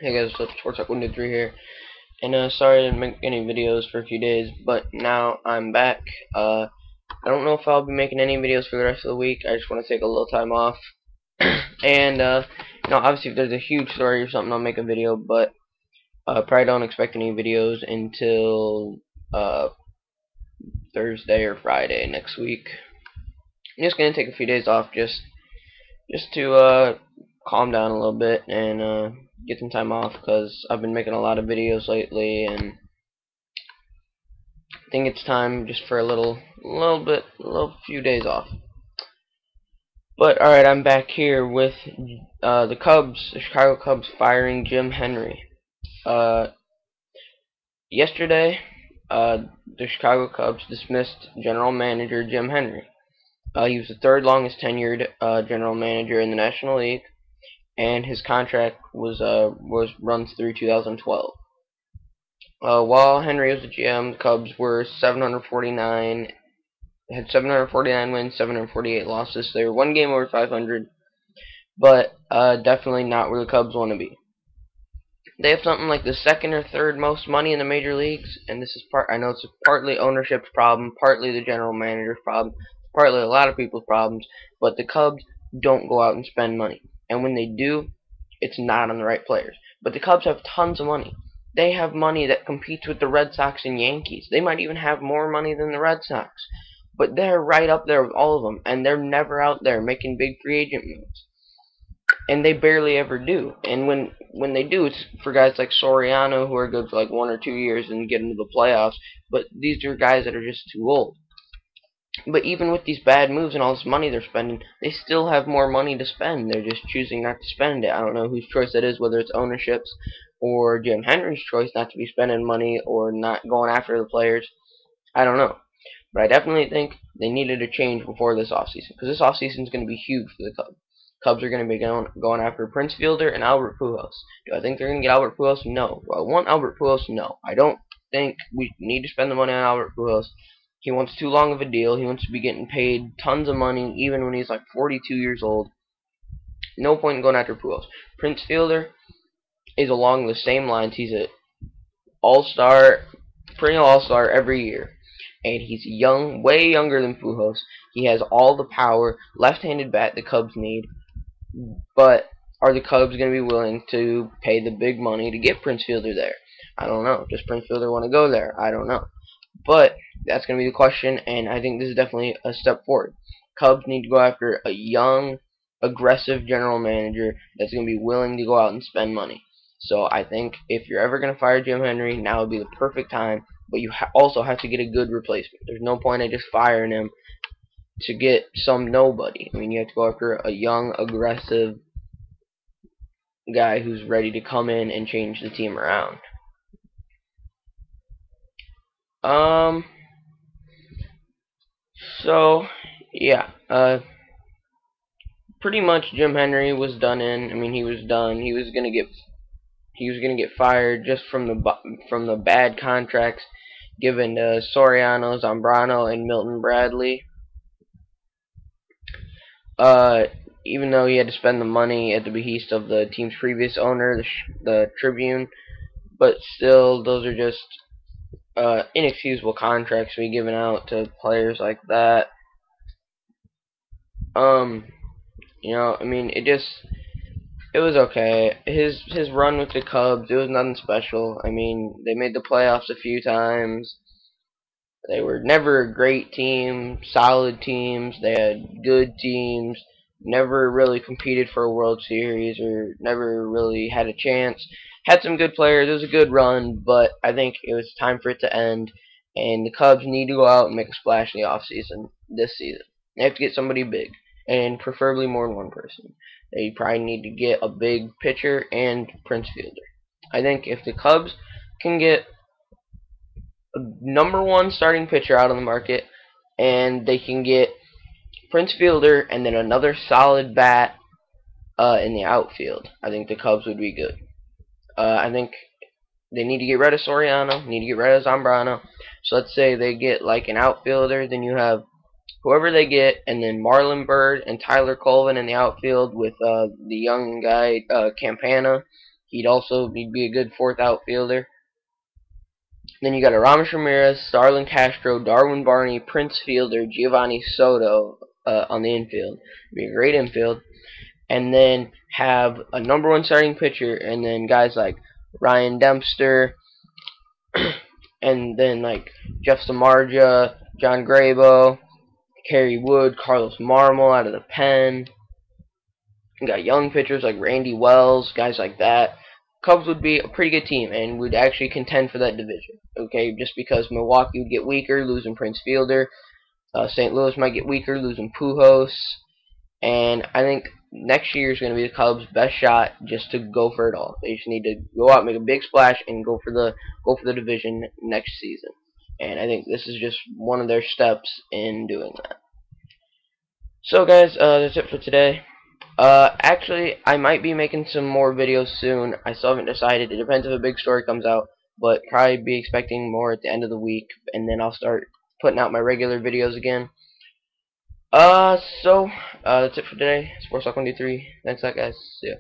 Hey guys, what's up? Sports Talk 123 here. And sorry I didn't make any videos for a few days, but now I'm back. I don't know if I'll be making any videos for the rest of the week. I just want to take a little time off. And obviously if there's a huge story or something, I'll make a video, but probably don't expect any videos until uh, Thursday or Friday next week. I'm just gonna take a few days off just to calm down a little bit and get some time off because I've been making a lot of videos lately, and I think it's time just for a little few days off. But alright, I'm back here with the Cubs, the Chicago Cubs firing Jim Hendry. Uh, Yesterday, the Chicago Cubs dismissed general manager Jim Hendry. He was the third longest tenured general manager in the National League, and his contract runs through 2012. While Henry was the GM, the Cubs were 749 had 749 wins, 748 losses. They were one game over 500, but definitely not where the Cubs want to be. They have something like the second or third most money in the major leagues, and this is I know it's partly ownership's problem, partly the general manager's problem, partly a lot of people's problems, but the Cubs don't go out and spend money. And when they do, it's not on the right players. But the Cubs have tons of money. They have money that competes with the Red Sox and Yankees. They might even have more money than the Red Sox. But they're right up there with all of them, and they're never out there making big free agent moves. And they barely ever do. And when they do, it's for guys like Soriano who are good for like 1 or 2 years and get into the playoffs. But these are guys that are just too old. But even with these bad moves and all this money they're spending, they still have more money to spend. They're just choosing not to spend it. I don't know whose choice it is, whether it's ownership's or Jim Henry's choice not to be spending money or not going after the players. I don't know. But I definitely think they needed a change before this offseason, because this offseason is going to be huge for the Cubs. Cubs are going to be going after Prince Fielder and Albert Pujols. Do I think they're going to get Albert Pujols? No. Do I want Albert Pujols? No. I don't think we need to spend the money on Albert Pujols. He wants too long of a deal. He wants to be getting paid tons of money even when he's like 42 years old. No point in going after Pujols. Prince Fielder is along the same lines. He's a all-star, perennial all-star every year. And he's young, way younger than Pujols. He has all the power, left-handed bat the Cubs need. But are the Cubs going to be willing to pay the big money to get Prince Fielder there? I don't know. Does Prince Fielder want to go there? I don't know. But that's going to be the question, and I think this is definitely a step forward. Cubs need to go after a young, aggressive general manager that's going to be willing to go out and spend money. So I think if you're ever going to fire Jim Henry, now would be the perfect time, but you also have to get a good replacement. There's no point in just firing him to get some nobody. I mean, you have to go after a young, aggressive guy who's ready to come in and change the team around. Um, so, yeah, pretty much Jim Henry was done in. I mean, he was done. He was gonna get fired just from the bad contracts given to Soriano, Zambrano, and Milton Bradley. Uh, Even though he had to spend the money at the behest of the team's previous owner, the Tribune, but still, those are just inexcusable contracts to be given out to players like that. Um, I mean, it was okay. His run with the Cubs, it was nothing special. I mean, they made the playoffs a few times. They were never a great team, solid teams. They had good teams. Never really competed for a World Series or never really had a chance. Had some good players. It was a good run, but I think it was time for it to end. And the Cubs need to go out and make a splash in the offseason this season. They have to get somebody big, and preferably more than one person. They probably need to get a big pitcher and Prince Fielder. I think if the Cubs can get a #1 starting pitcher out on the market, and they can get Prince Fielder and then another solid bat in the outfield, I think the Cubs would be good. I think they need to get rid of Soriano, need to get rid of Zambrano. So let's say they get like an outfielder, then you have whoever they get, and then Marlon Byrd and Tyler Colvin in the outfield with the young guy Campana, He'd be a good fourth outfielder. Then you got Aramis Ramirez, Starlin Castro, Darwin Barney, Prince Fielder, Giovanni Soto on the infield. It'd be a great infield. And then have a number one starting pitcher, and then guys like Ryan Dempster, and then like Jeff Samardzija, John Grabo, Kerry Wood, Carlos Marmol out of the pen. You got young pitchers like Randy Wells, guys like that. Cubs would be a pretty good team and would actually contend for that division. Okay, just because Milwaukee would get weaker, losing Prince Fielder. St. Louis might get weaker, losing Pujols. And I think next year is going to be the Cubs' best shot just to go for it all. They just need to go out, make a big splash, and go for the division next season. And I think this is just one of their steps in doing that. So guys, that's it for today. Actually, I might be making some more videos soon. I still haven't decided. It depends if a big story comes out, but probably be expecting more at the end of the week, and then I'll start putting out my regular videos again. That's it for today. Sports Talk 123. Thanks a lot, guys. See ya.